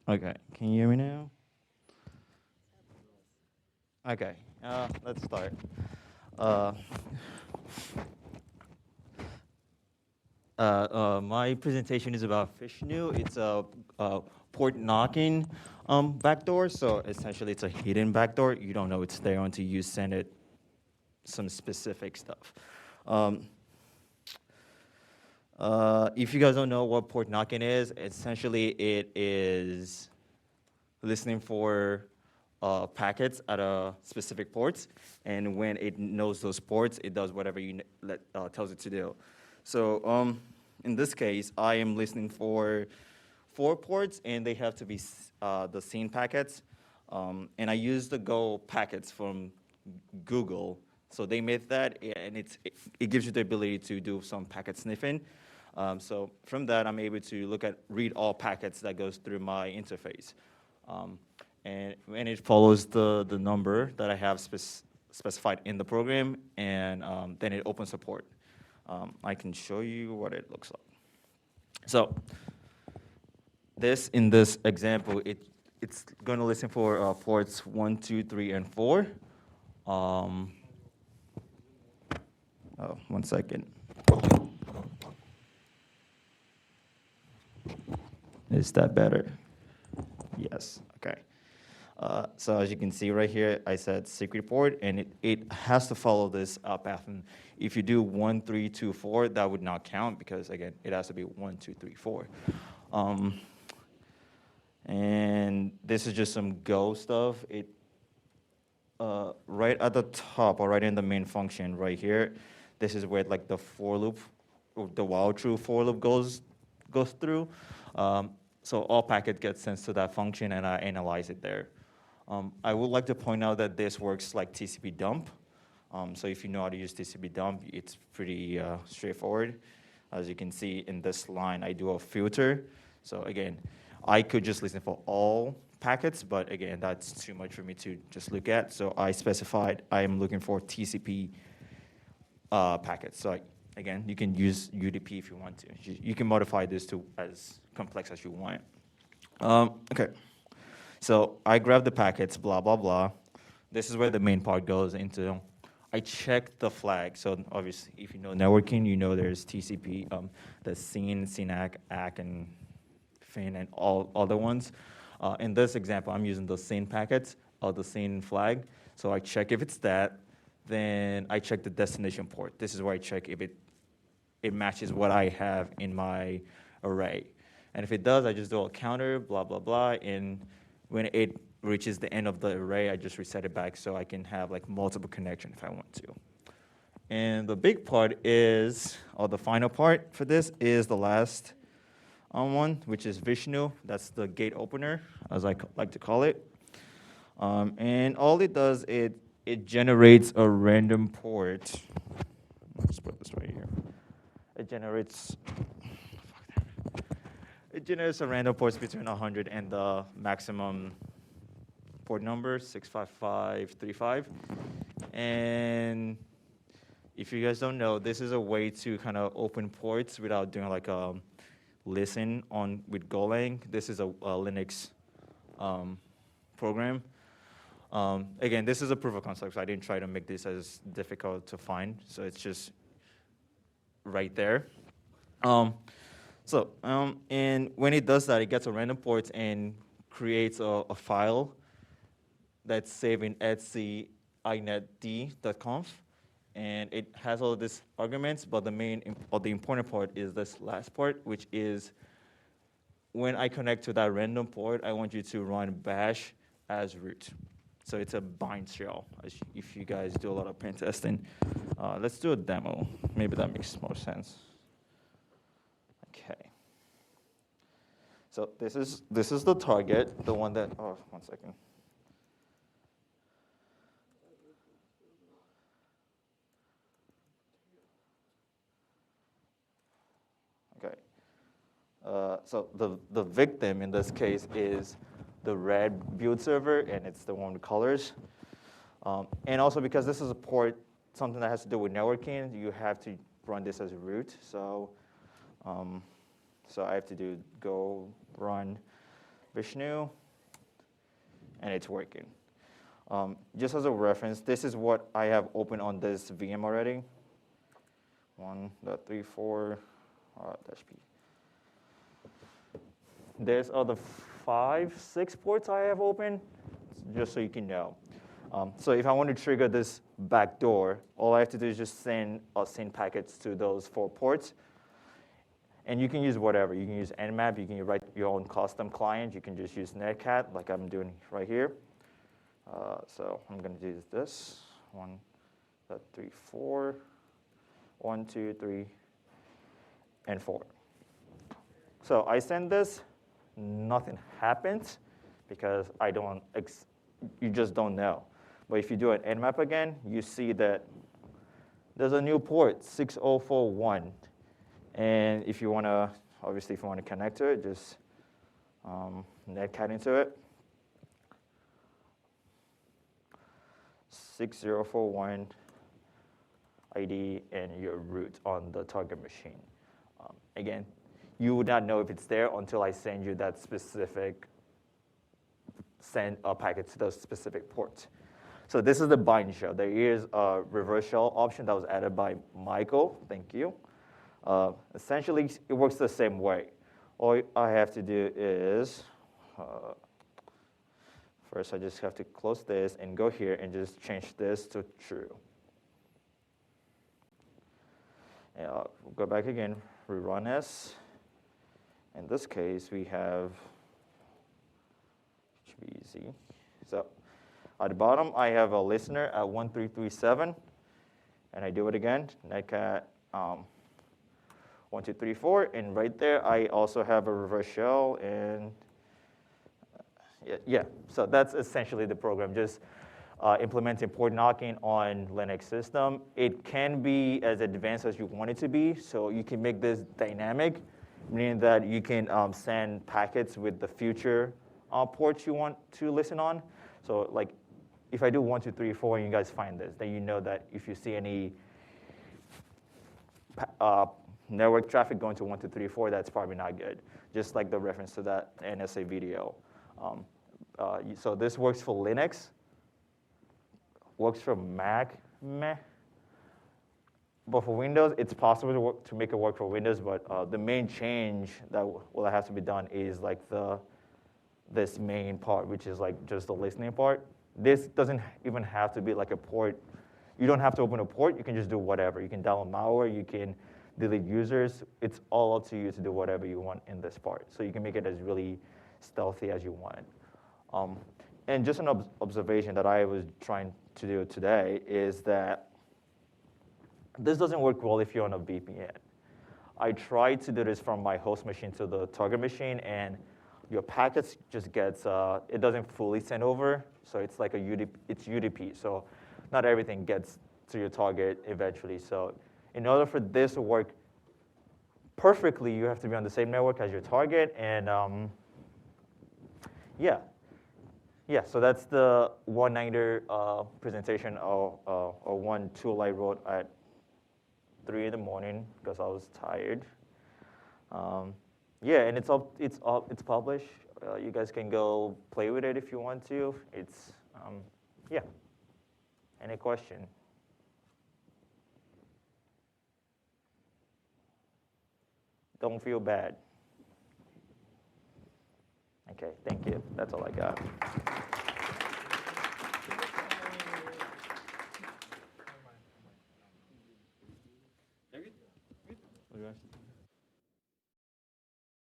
Okay, can you hear me now? Okay, let's start. Uh, my presentation is about Vishnu. It's a port knocking backdoor. So essentially, it's a hidden backdoor. You don't know it's there until you send it some specific stuff. Um, if you guys don't know what port knocking is, essentially it is listening for packets at a specific ports, and when it knows those ports, it does whatever tells it to do. So in this case, I am listening for 4 ports, and they have to be the scene packets. And I use the Go packets from Google. So they made that, and it gives you the ability to do some packet sniffing. So from that, I'm able to read all packets that goes through my interface. Um, and it follows the number that I have specified in the program, and then it opens a port. I can show you what it looks like. So in this example, it's going to listen for ports 1, 2, 3, and 4. Um, oh, 1 second. Is that better? Yes. Okay. So as you can see right here, I said secret port, and it has to follow this path. And if you do 1, 3, 2, 4, that would not count because again, it has to be 1, 2, 3, 4. And this is just some Go stuff. Right at the top or right in the main function right here, this is where like the for loop, or the while true for loop goes through. So all packet gets sent to that function, and I analyze it there. I would like to point out that this works like TCP dump. So if you know how to use TCP dump, it's pretty straightforward. As you can see in this line, I do a filter. So again, I could just listen for all packets, but again, that's too much for me to just look at. So I specified I am looking for TCP packets. So again, you can use UDP if you want to. You can modify this to as complex as you want. Okay. So I grab the packets, blah, blah, blah. This is where the main part goes into. I check the flag. So obviously, if you know networking, you know there's TCP, the SYN, SYNAC, ACK, and FIN, and all other ones. In this example, I'm using the SYN packets or the SYN flag. So I check if it's that. Then I check the destination port. This is where I check if it matches what I have in my array. And if it does, I just do a counter, blah, blah, blah. And when it reaches the end of the array, I just reset it back so I can have like multiple connections if I want to. And the big part is, or the final part for this is the last one, which is Vishnu. That's the gate opener, as I like to call it. And all it does, it generates a random port. Let's put this right here. It generates a random ports between 100 and the maximum port number, 65535. And if you guys don't know, this is a way to kind of open ports without doing like a listen on with Golang. This is a Linux program. Again, this is a proof of concept, so I didn't try to make this as difficult to find. So it's just right there. And when it does that, it gets a random port and creates a file that's saved in etc inetd.conf. And it has all of these arguments, but the important part is this last part, which is when I connect to that random port, I want you to run bash as root. So it's a bind shell, if you guys do a lot of pen testing. Let's do a demo. Maybe that makes more sense. Okay. So this is the target, the one that, oh, 1 second. Okay. So the victim in this case is the red build server, and it's the one with colors. And also because this is a port, something that has to do with networking, you have to run this as root. So I have to go run Vishnu, and it's working. Just as a reference, this is what I have open on this VM already. 1.34 -p. There's other 5, 6 ports I have open, just so you can know. So if I want to trigger this backdoor, all I have to do is just send packets to those 4 ports. And you can use whatever. You can use Nmap. You can write your own custom client. You can just use Netcat, like I'm doing right here. So I'm going to do this. 1.34, 1, 2, 3, and 4. So I send this. Nothing happens because you just don't know. But if you do an Nmap again, you see that there's a new port, 6041. And if you want to, obviously, if you want to connect to it, just netcat into it. 6041 ID and your root on the target machine. Again, you would not know if it's there until I send you that specific send a packet to those specific ports. So this is the bind shell. There is a reverse shell option that was added by Michael. Thank you. Essentially, it works the same way. All I have to do is, first I just have to close this and go here and just change this to true. And I'll go back again, rerun S. In this case, we have, it should be easy. So at the bottom, I have a listener at 1337, and I do it again, netcat 1234, and right there, I also have a reverse shell, and yeah. So that's essentially the program, just implementing port knocking on Linux system. It can be as advanced as you want it to be, so you can make this dynamic, meaning that you can send packets with the future ports you want to listen on. So like, if I do 1, 2, 3, 4, and you guys find this, then you know that if you see any network traffic going to 1, 2, 3, 4, that's probably not good. Just like the reference to that NSA video. So this works for Linux, works for Mac, meh. But for Windows, it's possible to make it work for Windows, but the main change that will have to be done is like this main part, which is like just the listening part. This doesn't even have to be like a port. You don't have to open a port. You can just do whatever. You can download malware. You can delete users. It's all up to you to do whatever you want in this part. So you can make it as really stealthy as you want. And just an observation that I was trying to do today is that this doesn't work well if you're on a VPN. I tried to do this from my host machine to the target machine, and your packets just gets, it doesn't fully send over, so it's like it's UDP, so not everything gets to your target eventually. So in order for this to work perfectly, you have to be on the same network as your target, and yeah, so that's the one-nighter presentation or one tool I wrote at 3 in the morning because I was tired. Yeah, and it's published. You guys can go play with it if you want to. It's yeah. Any question? Don't feel bad. Okay, thank you. That's all I got. Very good.